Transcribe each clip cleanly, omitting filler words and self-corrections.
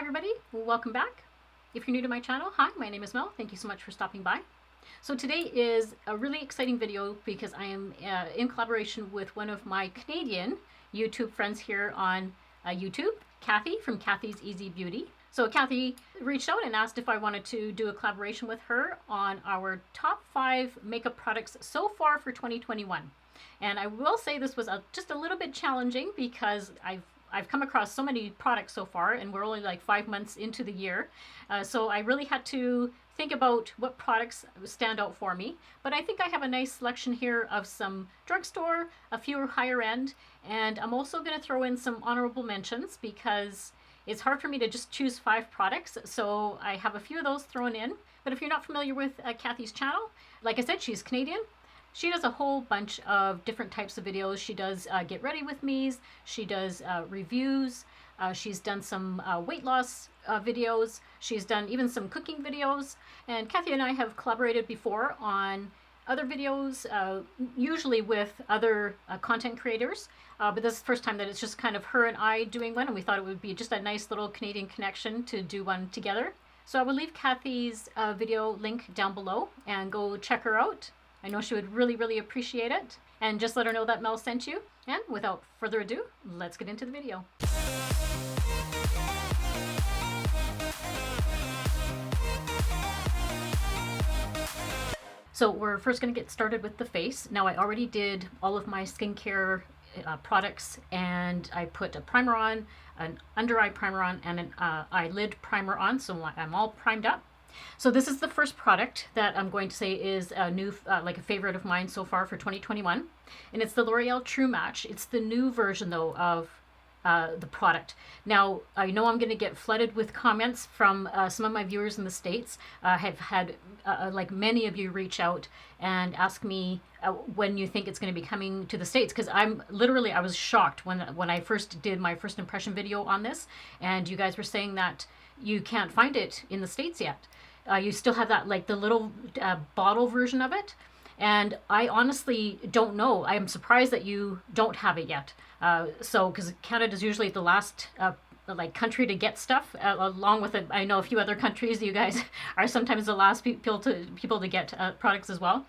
everybody, welcome back. If you're new to my channel, hi, my name is Mel. Thank you so much for stopping by. So today is a really exciting video because I am in collaboration with one of my Canadian YouTube friends here on YouTube, Cathy from Cathy's Easy Beauty. So Cathy reached out and asked if I wanted to do a collaboration with her on our top 5 makeup products so far for 2021. And I will say this was just a little bit challenging because I've come across so many products so far, and we're only like 5 months into the year. So I really had to think about what products stand out for me. But I think I have a nice selection here of some drugstore, a few higher end, and I'm also going to throw in some honorable mentions because it's hard for me to just choose 5 products. So I have a few of those thrown in. But if you're not familiar with Cathy's channel, like I said, she's Canadian. She does a whole bunch of different types of videos. She does get ready with me's. She does reviews. She's done some weight loss videos. She's done even some cooking videos. And Cathy and I have collaborated before on other videos, usually with other content creators. But this is the first time that it's just kind of her and I doing one. And we thought it would be just a nice little Canadian connection to do one together. So I will leave Cathy's video link down below and go check her out. I know she would really appreciate it. And just let her know that Mel sent you. And without further ado, let's get into the video. So we're first going to get started with the face. Now I already did all of my skincare products, and I put a primer on, an under eye primer on, and an eyelid primer on, so I'm all primed up. So this is the first product that I'm going to say is a new, like a favorite of mine so far for 2021. And it's the L'Oreal True Match. It's the new version though of the product. Now, I know I'm going to get flooded with comments from some of my viewers in the States. Have had, like many of you, reach out and ask me when you think it's going to be coming to the States. Because I was shocked when I first did my first impression video on this. And you guys were saying that you can't find it in the States yet. You still have that, like the little bottle version of it. And I honestly don't know. I'm surprised that you don't have it yet. So, because Canada's usually the last like country to get stuff, along with it. I know a few other countries. You guys are sometimes the last people to get products as well.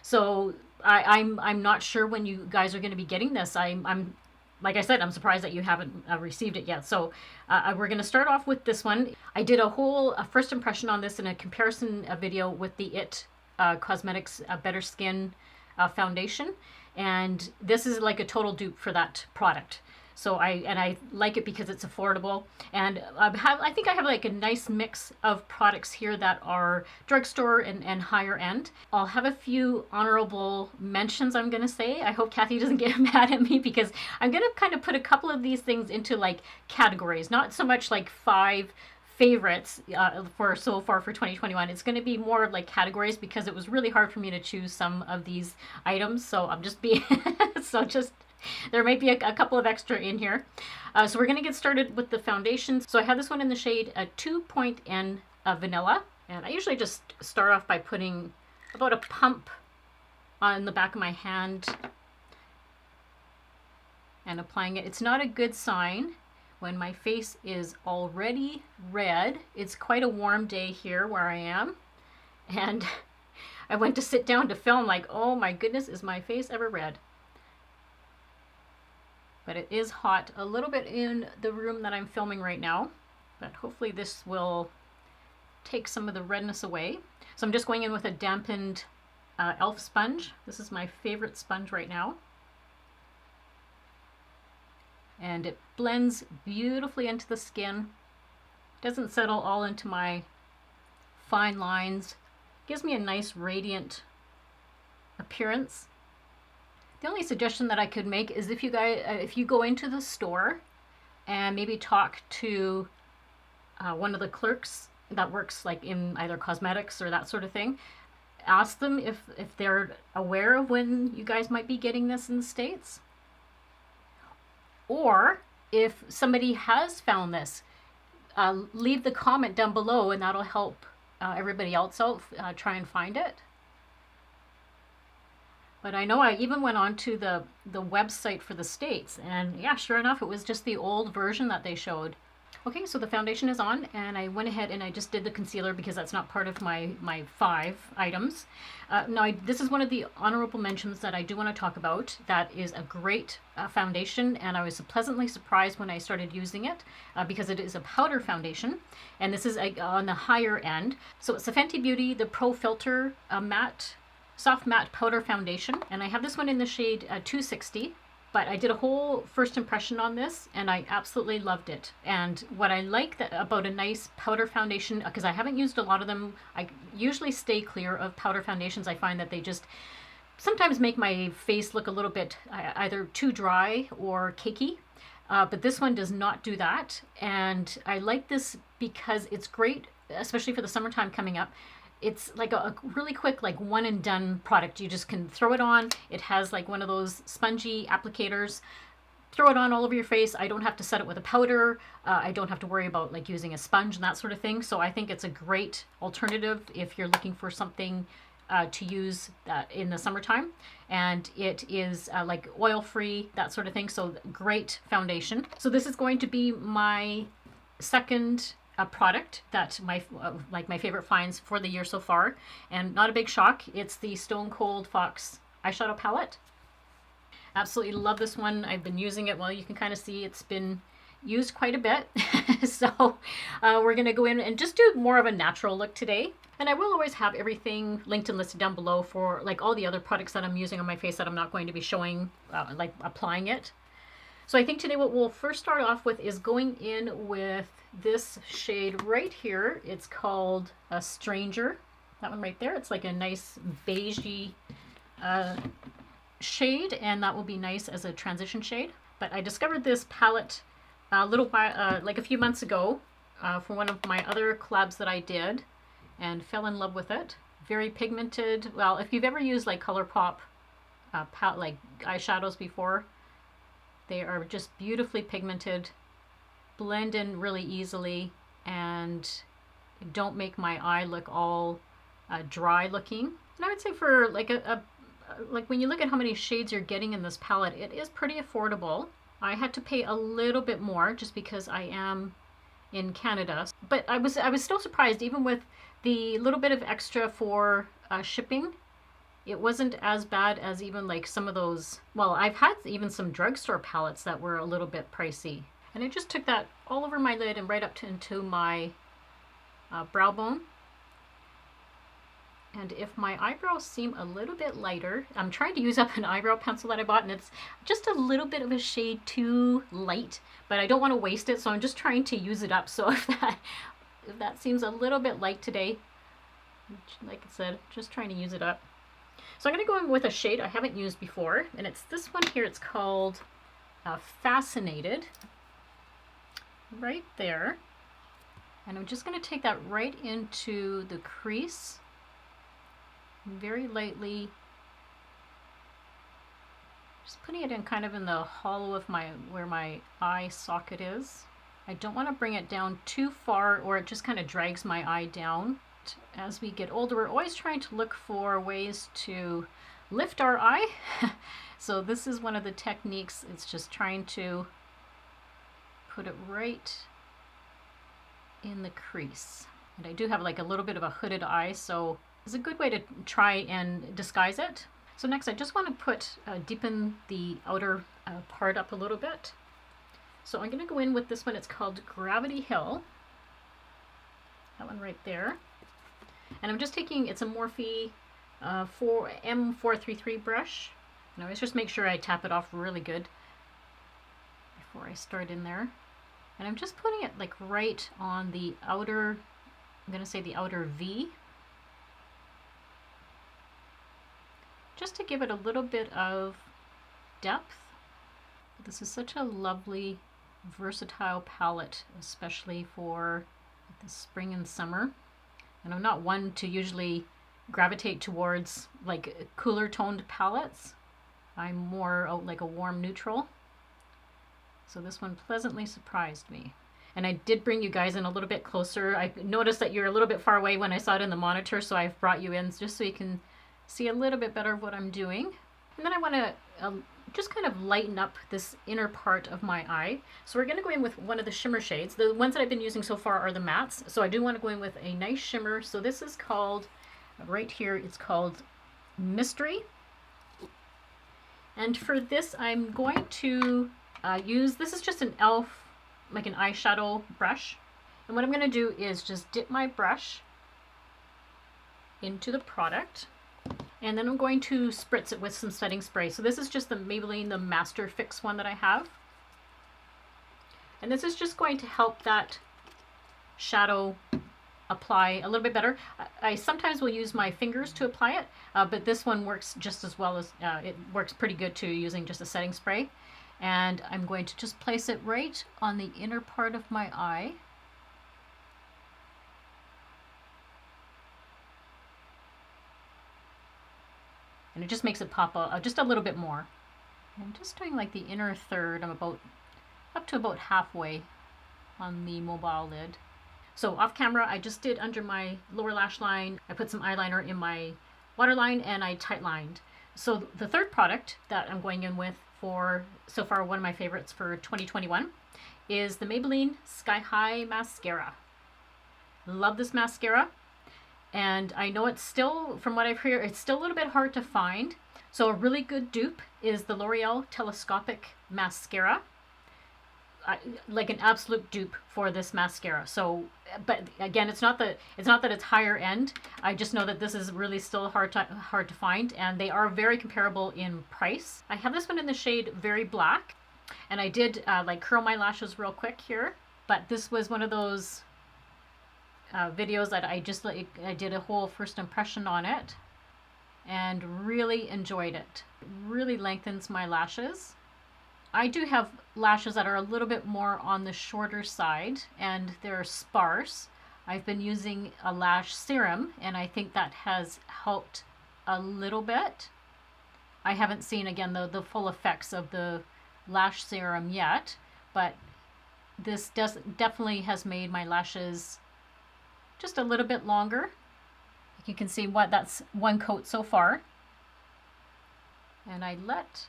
So I'm not sure when you guys are going to be getting this. I'm like I said, I'm surprised that you haven't received it yet. So we're going to start off with this one. I did a whole first impression on this in a comparison video with the IT Cosmetics Better Skin foundation. And this is like a total dupe for that product. So I like it because it's affordable. And I think I have like a nice mix of products here that are drugstore and higher end. I'll have a few honorable mentions, I'm going to say. I hope Cathy doesn't get mad at me because I'm going to kind of put a couple of these things into like categories, not so much like 5 favorites for so far for 2021. It's going to be more of like categories because it was really hard for me to choose some of these items. So I'm just being, there might be a couple of extra in here. So we're going to get started with the foundation. So I have this one in the shade 2.N Vanilla. And I usually just start off by putting about a pump on the back of my hand and applying it. It's not a good sign when my face is already red. It's quite a warm day here where I am. And I went to sit down to film like, oh my goodness, is my face ever red? But it is hot a little bit in the room that I'm filming right now. But hopefully this will take some of the redness away. So I'm just going in with a dampened e.l.f. sponge. This is my favorite sponge right now. And it blends beautifully into the skin. Doesn't settle all into my fine lines. Gives me a nice radiant appearance. The only suggestion that I could make is if you guys, if you go into the store and maybe talk to one of the clerks that works like in either cosmetics or that sort of thing, ask them if they're aware of when you guys might be getting this in the States. Or if somebody has found this, leave the comment down below and that'll help everybody else out try and find it. But I know I even went on to the website for the States, and yeah, sure enough, it was just the old version that they showed. Okay, so the foundation is on, and I went ahead and I just did the concealer because that's not part of my 5 items. Now, this is one of the honorable mentions that I do want to talk about. That is a great foundation, and I was pleasantly surprised when I started using it because it is a powder foundation, and this is on the higher end. So it's the Fenty Beauty, the Pro Filter Matte, Soft Matte Powder Foundation, and I have this one in the shade 260. But I did a whole first impression on this and I absolutely loved it. And what I like about a nice powder foundation, because I haven't used a lot of them, I usually stay clear of powder foundations. I find that they just sometimes make my face look a little bit either too dry or cakey. But this one does not do that. And I like this because it's great, especially for the summertime coming up. It's like a really quick, like one and done product. You just can throw it on. It has like one of those spongy applicators. Throw it on all over your face. I don't have to set it with a powder. I don't have to worry about like using a sponge and that sort of thing. So I think it's a great alternative if you're looking for something to use in the summertime. And it is like oil free, that sort of thing. So great foundation. So this is going to be my second a product that my favorite finds for the year so far, and not a big shock. It's the Stone Cold Fox eyeshadow palette. Absolutely love this one. I've been using it. Well, you can kind of see it's been used quite a bit. So we're gonna go in and just do more of a natural look today. And I will always have everything linked and listed down below for like all the other products that I'm using on my face that I'm not going to be showing, like applying it. So I think today what we'll first start off with is going in with this shade right here. It's called a Stranger. That one right there. It's like a nice beigey shade, and that will be nice as a transition shade. But I discovered this palette a little while, like a few months ago, for one of my other collabs that I did, and fell in love with it. Very pigmented. Well, if you've ever used like ColourPop like eyeshadows before, they are just beautifully pigmented, blend in really easily, and don't make my eye look all dry looking. And I would say for like like when you look at how many shades you're getting in this palette, it is pretty affordable. I had to pay a little bit more just because I am in Canada, but I was still surprised, even with the little bit of extra for shipping. It wasn't as bad as even like some of those, well, I've had even some drugstore palettes that were a little bit pricey. And I just took that all over my lid and right up into my brow bone. And if my eyebrows seem a little bit lighter, I'm trying to use up an eyebrow pencil that I bought, and it's just a little bit of a shade too light, but I don't want to waste it, so I'm just trying to use it up. So if that seems a little bit light today, like I said, just trying to use it up. So I'm going to go in with a shade I haven't used before, and it's this one here. It's called Fascinated, right there. And I'm just going to take that right into the crease, very lightly, just putting it in kind of in the hollow of where my eye socket is. I don't want to bring it down too far or it just kind of drags my eye down. As we get older, we're always trying to look for ways to lift our eye. So this is one of the techniques. It's just trying to put it right in the crease. And I do have like a little bit of a hooded eye, so it's a good way to try and disguise it. So next I just want to deepen the outer part up a little bit. So I'm going to go in with this one. It's called Gravity Hill. That one right there. And I'm just taking, it's a Morphe M433 brush. And I always just make sure I tap it off really good before I start in there. And I'm just putting it like right on the outer, I'm going to say the outer V. Just to give it a little bit of depth. This is such a lovely, versatile palette, especially for the spring and summer. And I'm not one to usually gravitate towards like cooler toned palettes. I'm more like a warm neutral. So this one pleasantly surprised me. And I did bring you guys in a little bit closer. I noticed that you're a little bit far away when I saw it in the monitor, so I've brought you in just so you can see a little bit better of what I'm doing. And then I want to just kind of lighten up this inner part of my eye. So we're going to go in with one of the shimmer shades. The ones that I've been using so far are the mattes. So I do want to go in with a nice shimmer. So this is called, right here, it's called Mystery. And for this, I'm going to use, this is just an e.l.f. like an eyeshadow brush. And what I'm going to do is just dip my brush into the product. And then I'm going to spritz it with some setting spray. So this is just the Maybelline, the Master Fix one that I have. And this is just going to help that shadow apply a little bit better. I sometimes will use my fingers to apply it, but this one works just as well as, it works pretty good too using just a setting spray. And I'm going to just place it right on the inner part of my eye. And it just makes it pop out just a little bit more. I'm just doing like the inner third. I'm about up to about halfway on the mobile lid. So off camera, I just did under my lower lash line. I put some eyeliner in my waterline and I tight lined. So the third product that I'm going in with for so far one of my favorites for 2021 is the Maybelline Sky High Mascara. Love this mascara. And I know it's still, from what I've heard, it's still a little bit hard to find. So a really good dupe is the L'Oreal Telescopic Mascara. Like an absolute dupe for this mascara. So, but again, it's not that it's higher end. I just know that this is really still hard to find, and they are very comparable in price. I have this one in the shade Very Black, and I did like curl my lashes real quick here. But this was one of those videos that I did a whole first impression on it and really enjoyed it. It really lengthens my lashes. I do have lashes that are a little bit more on the shorter side and they're sparse. I've been using a lash serum and I think that has helped a little bit. I haven't seen again the full effects of the lash serum yet, but this definitely has made my lashes just a little bit longer. You can see what that's one coat so far. And I let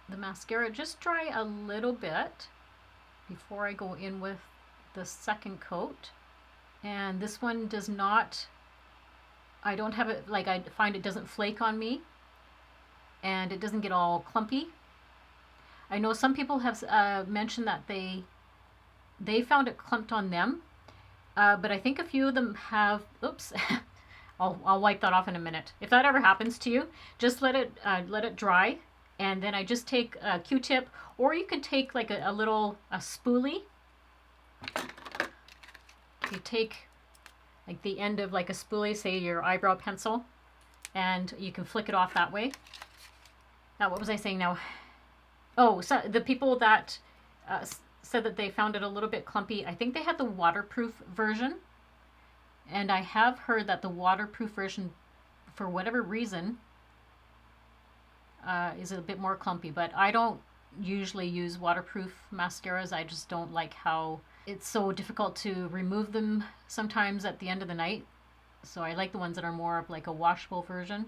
the mascara just dry a little bit before I go in with the second coat. And this one does not, I don't have it, like I find it doesn't flake on me and it doesn't get all clumpy. I know some people have mentioned that they found it clumped on them. But I think a few of them have, oops, I'll wipe that off in a minute. If that ever happens to you, just let it dry. And then I just take a Q-tip, or you can take like a spoolie. You take like the end of like a spoolie, say your eyebrow pencil, and you can flick it off that way. Now, what was I saying now? Oh, so the people that said that they found it a little bit clumpy. I think they had the waterproof version. And I have heard that the waterproof version, for whatever reason, is a bit more clumpy. But I don't usually use waterproof mascaras. I just don't like how it's so difficult to remove them sometimes at the end of the night. So I like the ones that are more of like a washable version.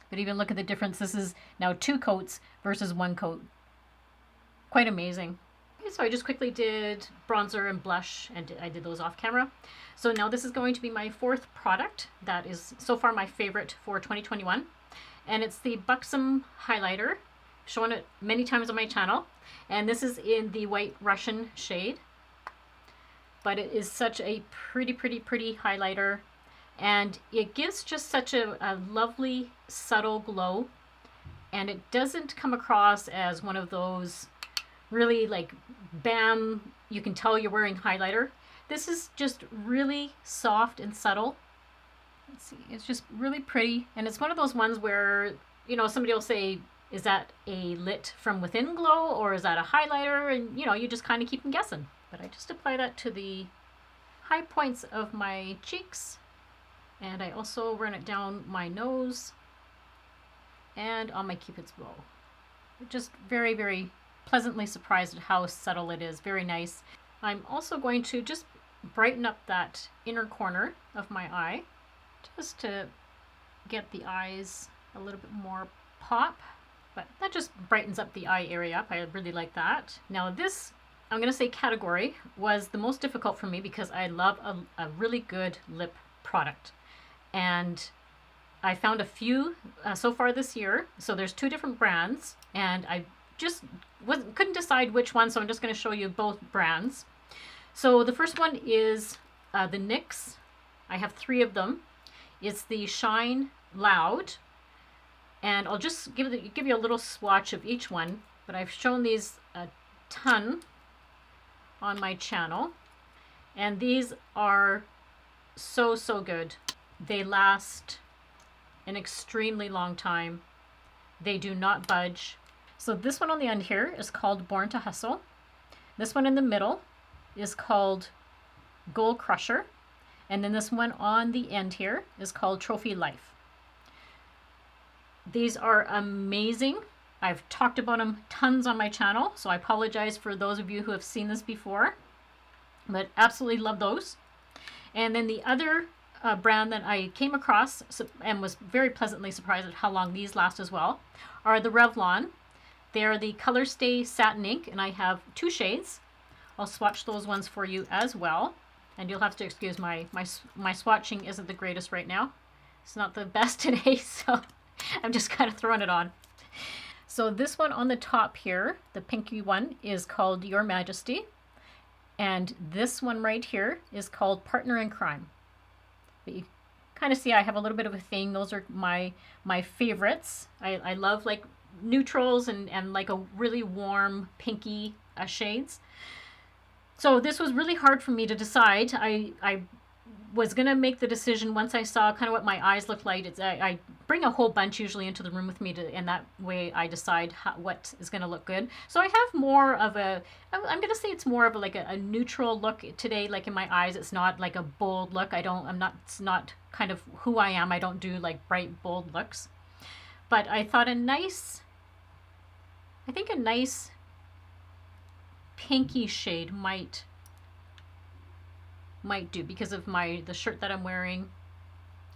But even look at the difference. This is now 2 coats versus 1 coat. Quite amazing. So I just quickly did bronzer and blush, and I did those off camera. So now this is going to be my 4th product that is so far my favorite for 2021. And it's the Buxom highlighter. Shown it many times on my channel. And this is in the White Russian shade. But it is such a pretty highlighter. And it gives just such a lovely, subtle glow. And it doesn't come across as one of those really like, bam, you can tell you're wearing highlighter. This is just really soft and subtle. Let's see, it's just really pretty. And it's one of those ones where, you know, somebody will say, is that a lit from within glow or is that a highlighter? And, you know, you just kind of keep them guessing. But I just apply that to the high points of my cheeks. And I also run it down my nose and on my Cupid's bow. Just very pleasantly surprised at how subtle it is. Very nice. I'm also going to just brighten up that inner corner of my eye just to get the eyes a little bit more pop. but that just brightens up the eye area up. I really like that. Now this, I'm going to say category, was the most difficult for me because I love a really good lip product. And I found a few so far this year. So there's 2 different brands, and I just couldn't decide which one, so I'm just going to show you both brands. So the first one is the NYX. I have 3 of them. It's the Shine Loud, and I'll just give you a little swatch of each one, but I've shown these a ton on my channel, and these are so good. They last an extremely long time. They do not budge. So this one on the end here is called Born to Hustle. This one in the middle is called Goal Crusher. And then this one on the end here is called Trophy Life. These are amazing. I've talked about them tons on my channel, so I apologize for those of you who have seen this before, but absolutely love those. And then the other brand that I came across and was very pleasantly surprised at how long these last as well are the Revlon. They're the Color Stay Satin Ink, and I have 2 shades. I'll swatch those ones for you as well. And you'll have to excuse my swatching isn't the greatest right now. It's not the best today, so I'm just kind of throwing it on. So this one on the top here, the pinky one, is called Your Majesty. And this one right here is called Partner in Crime. But you kind of see I have a little bit of a thing. Those are my favorites. I love like neutrals and like a really warm pinky shades. So this was really hard for me to decide. I was going to make the decision once I saw kind of what my eyes look like. I bring a whole bunch usually into the room with me, and that way I decide what is going to look good. So I have more of a, I'm going to say it's more of like a neutral look today, like in my eyes. It's not like a bold look. It's not kind of who I am. I don't do like bright, bold looks. But I thought a nice pinky shade might do because of the shirt that I'm wearing.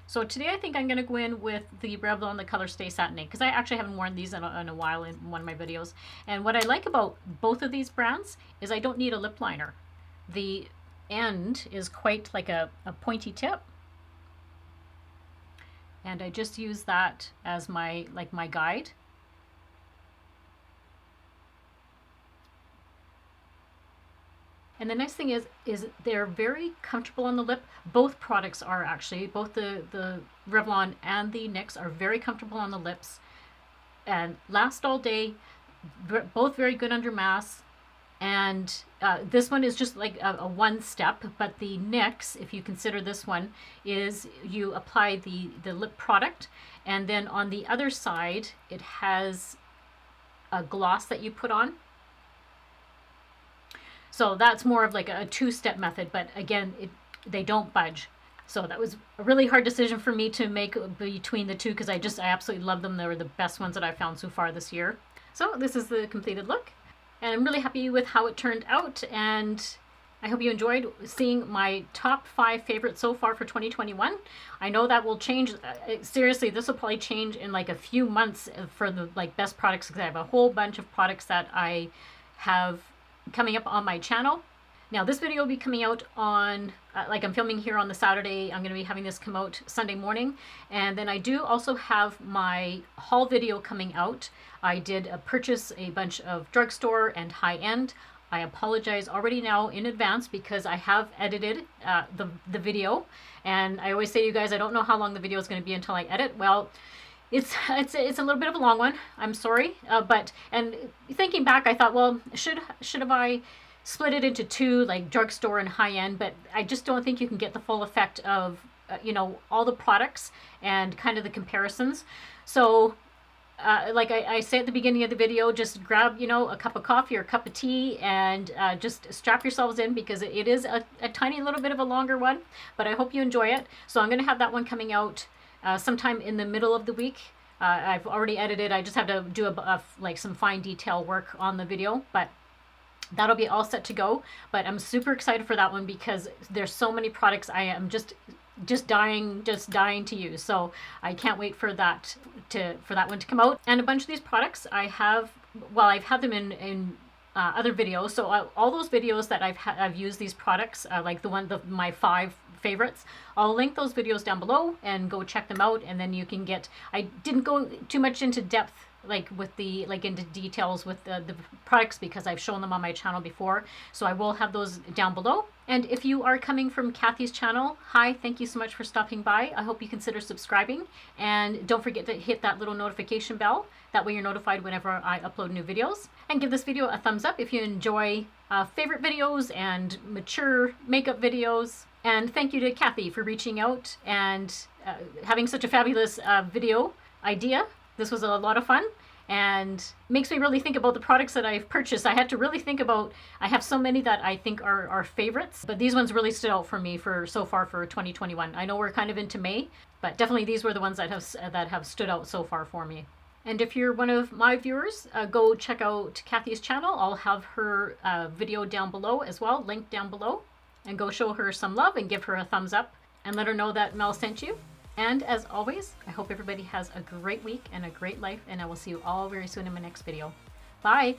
So today I think I'm going to go in with the Revlon the Color Stay Satin Ink, because I actually haven't worn these in a while in one of my videos. And what I like about both of these brands is I don't need a lip liner. The end is quite like a pointy tip, and I just use that as my guide. And the nice thing is they're very comfortable on the lip. Both products are actually, both the Revlon and the NYX are very comfortable on the lips and last all day. Both very good under mask. And this one is just like a one step, but the NYX, if you consider this one, is you apply the lip product, and then on the other side it has a gloss that you put on. So that's more of like a 2-step method, but again, they don't budge. So that was a really hard decision for me to make between the 2, because I absolutely love them. They were the best ones that I've found so far this year. So this is the completed look, and I'm really happy with how it turned out, and I hope you enjoyed seeing my top 5 favorites so far for 2021. I know that will change. Seriously, this will probably change in like a few months for the best products, because I have a whole bunch of products that I have coming up on my channel. Now this video will be coming out on, I'm filming here on the Saturday. I'm going to be having this come out Sunday morning. And then I do also have my haul video coming out. I did purchase a bunch of drugstore and high-end. I apologize already now in advance because I have edited the video. And I always say to you guys, I don't know how long the video is going to be until I edit. Well, it's a little bit of a long one. I'm sorry, and thinking back, I thought, well, should have I split it into 2, like drugstore and high end? But I just don't think you can get the full effect of all the products and kind of the comparisons. So, like I say at the beginning of the video, just grab a cup of coffee or a cup of tea and just strap yourselves in, because it is a tiny little bit of a longer one. But I hope you enjoy it. So I'm going to have that one coming out sometime in the middle of the week. I've already edited. I just have to do some fine detail work on the video, but that'll be all set to go. But I'm super excited for that one because there's so many products I am just dying to use. So I can't wait for that for that one to come out. And a bunch of these products I have, well, I've had them in other videos. So all those videos that I've used these products, like my 5 favorites, I'll link those videos down below and go check them out. And then you can get, I didn't go too much into depth into details with the products because I've shown them on my channel before. So I will have those down below. And if you are coming from Cathy's channel, hi, thank you so much for stopping by. I hope you consider subscribing, and don't forget to hit that little notification bell. That way you're notified whenever I upload new videos. And give this video a thumbs up if you enjoy favorite videos and mature makeup videos. And thank you to Cathy for reaching out and having such a fabulous video idea. This was a lot of fun and makes me really think about the products that I've purchased. I had to really think about, I have so many that I think are favorites, but these ones really stood out for me so far for 2021. I know we're kind of into May, but definitely these were the ones that have stood out so far for me. And if you're one of my viewers, go check out Cathy's channel. I'll have her video down below as well, linked down below. And go show her some love and give her a thumbs up and let her know that Mel sent you. And as always, I hope everybody has a great week and a great life, and I will see you all very soon in my next video. Bye!